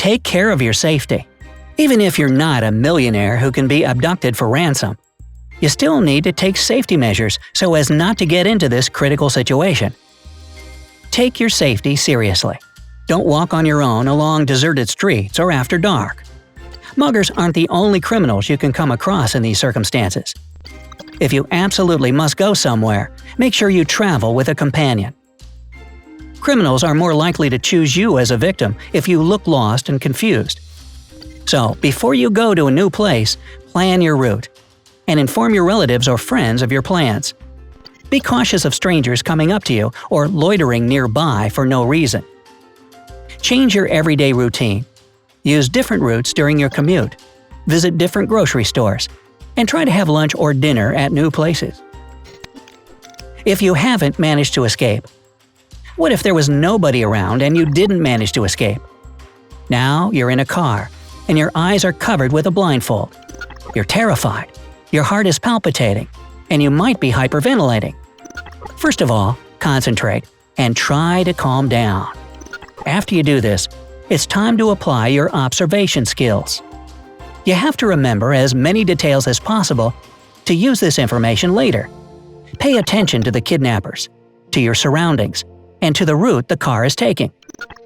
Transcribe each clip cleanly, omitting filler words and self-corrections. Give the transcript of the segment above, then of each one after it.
take care of your safety. Even if you're not a millionaire who can be abducted for ransom, you still need to take safety measures so as not to get into this critical situation. Take your safety seriously. Don't walk on your own along deserted streets or after dark. Muggers aren't the only criminals you can come across in these circumstances. If you absolutely must go somewhere, make sure you travel with a companion. Criminals are more likely to choose you as a victim if you look lost and confused. So, before you go to a new place, plan your route, and inform your relatives or friends of your plans. Be cautious of strangers coming up to you or loitering nearby for no reason. Change your everyday routine. Use different routes during your commute. Visit different grocery stores, and try to have lunch or dinner at new places. If you haven't managed to escape, what if there was nobody around and you didn't manage to escape? Now you're in a car, and your eyes are covered with a blindfold. You're terrified, your heart is palpitating, and you might be hyperventilating. First of all, concentrate and try to calm down. After you do this, it's time to apply your observation skills. You have to remember as many details as possible to use this information later. Pay attention to the kidnappers, to your surroundings, and to the route the car is taking.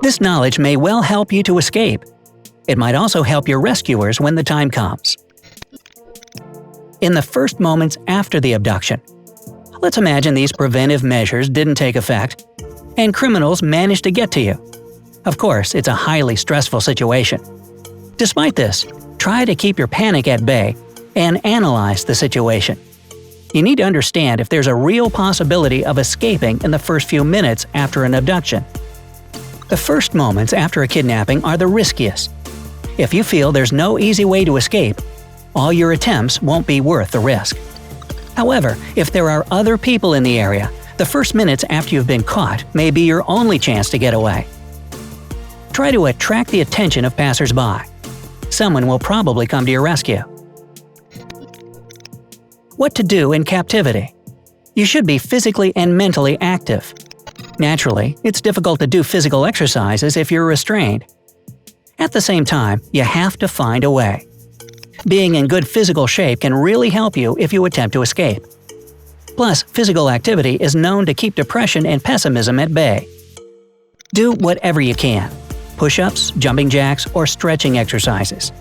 This knowledge may well help you to escape. It might also help your rescuers when the time comes. In the first moments after the abduction, let's imagine these preventive measures didn't take effect, and criminals managed to get to you. Of course, it's a highly stressful situation. Despite this, try to keep your panic at bay and analyze the situation. You need to understand if there's a real possibility of escaping in the first few minutes after an abduction. The first moments after a kidnapping are the riskiest. If you feel there's no easy way to escape, all your attempts won't be worth the risk. However, if there are other people in the area, the first minutes after you've been caught may be your only chance to get away. Try to attract the attention of passers-by. Someone will probably come to your rescue. What to do in captivity? You should be physically and mentally active. Naturally, it's difficult to do physical exercises if you're restrained. At the same time, you have to find a way. Being in good physical shape can really help you if you attempt to escape. Plus, physical activity is known to keep depression and pessimism at bay. Do whatever you can. Push-ups, jumping jacks, or stretching exercises.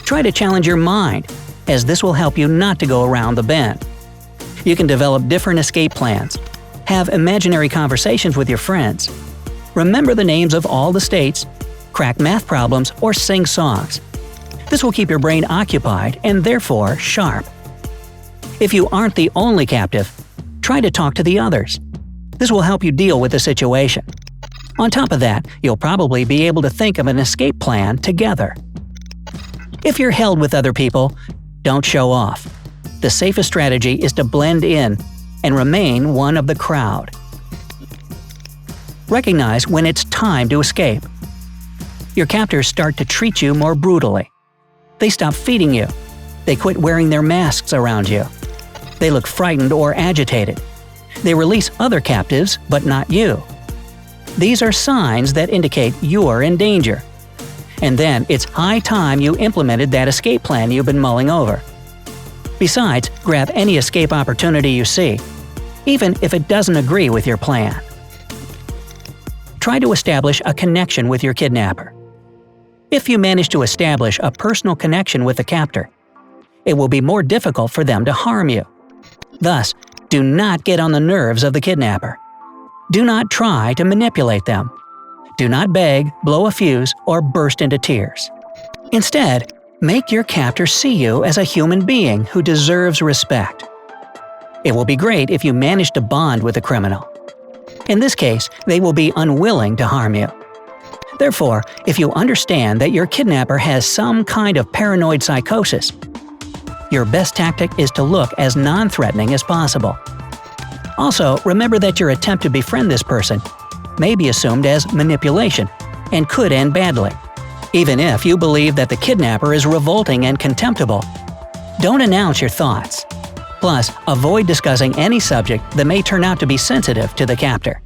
Try to challenge your mind, as this will help you not to go around the bend. You can develop different escape plans. Have imaginary conversations with your friends. Remember the names of all the states, crack math problems, or sing songs. This will keep your brain occupied and therefore sharp. If you aren't the only captive, try to talk to the others. This will help you deal with the situation. On top of that, you'll probably be able to think of an escape plan together. If you're held with other people, don't show off. The safest strategy is to blend in and remain one of the crowd. Recognize when it's time to escape. Your captors start to treat you more brutally. They stop feeding you. They quit wearing their masks around you. They look frightened or agitated. They release other captives, but not you. These are signs that indicate you're in danger. And then it's high time you implemented that escape plan you've been mulling over. Besides, grab any escape opportunity you see, even if it doesn't agree with your plan. Try to establish a connection with your kidnapper. If you manage to establish a personal connection with the captor, it will be more difficult for them to harm you. Thus, do not get on the nerves of the kidnapper. Do not try to manipulate them. Do not beg, blow a fuse, or burst into tears. Instead, make your captor see you as a human being who deserves respect. It will be great if you manage to bond with the criminal. In this case, they will be unwilling to harm you. Therefore, if you understand that your kidnapper has some kind of paranoid psychosis, your best tactic is to look as non-threatening as possible. Also, remember that your attempt to befriend this person may be assumed as manipulation and could end badly. Even if you believe that the kidnapper is revolting and contemptible, don't announce your thoughts. Plus, avoid discussing any subject that may turn out to be sensitive to the captor.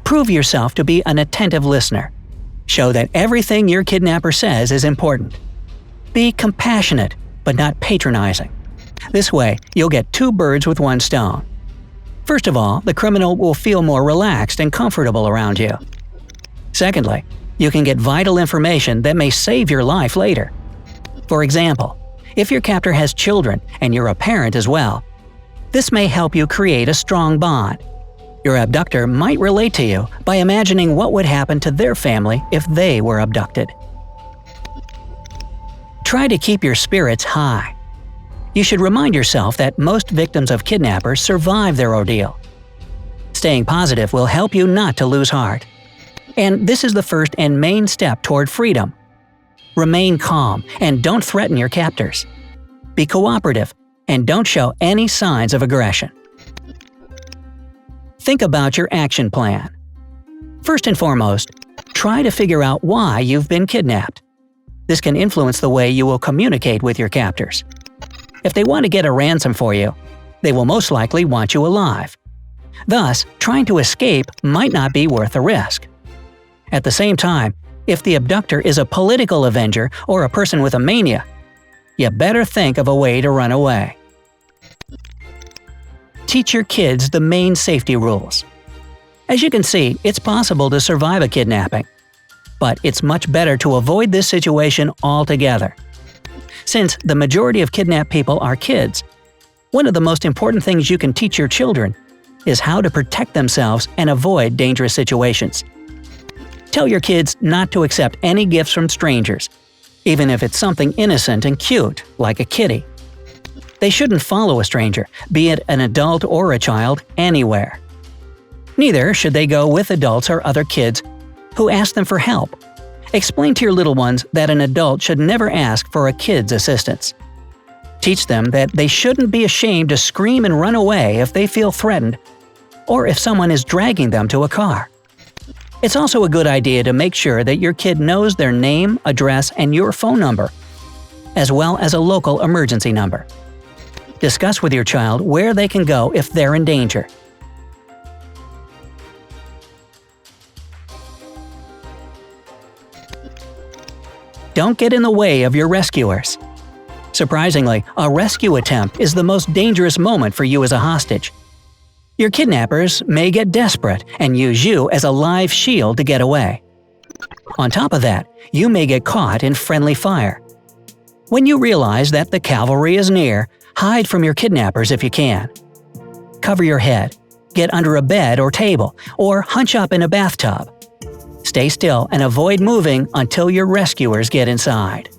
Prove yourself to be an attentive listener. Show that everything your kidnapper says is important. Be compassionate, but not patronizing. This way, you'll get two birds with one stone. First of all, the criminal will feel more relaxed and comfortable around you. Secondly, you can get vital information that may save your life later. For example, if your captor has children and you're a parent as well, this may help you create a strong bond. Your abductor might relate to you by imagining what would happen to their family if they were abducted. Try to keep your spirits high. You should remind yourself that most victims of kidnappers survive their ordeal. Staying positive will help you not to lose heart. And this is the first and main step toward freedom. Remain calm and don't threaten your captors. Be cooperative and don't show any signs of aggression. Think about your action plan. First and foremost, try to figure out why you've been kidnapped. This can influence the way you will communicate with your captors. If they want to get a ransom for you, they will most likely want you alive. Thus, trying to escape might not be worth the risk. At the same time, if the abductor is a political avenger or a person with a mania, you better think of a way to run away. Teach your kids the main safety rules. As you can see, it's possible to survive a kidnapping. But it's much better to avoid this situation altogether. Since the majority of kidnapped people are kids, one of the most important things you can teach your children is how to protect themselves and avoid dangerous situations. Tell your kids not to accept any gifts from strangers, even if it's something innocent and cute, like a kitty. They shouldn't follow a stranger, be it an adult or a child, anywhere. Neither should they go with adults or other kids who ask them for help. Explain to your little ones that an adult should never ask for a kid's assistance. Teach them that they shouldn't be ashamed to scream and run away if they feel threatened or if someone is dragging them to a car. It's also a good idea to make sure that your kid knows their name, address, and your phone number, as well as a local emergency number. Discuss with your child where they can go if they're in danger. Don't get in the way of your rescuers. Surprisingly, a rescue attempt is the most dangerous moment for you as a hostage. Your kidnappers may get desperate and use you as a live shield to get away. On top of that, you may get caught in friendly fire. When you realize that the cavalry is near, hide from your kidnappers if you can. Cover your head, get under a bed or table, or hunch up in a bathtub. Stay still and avoid moving until your rescuers get inside.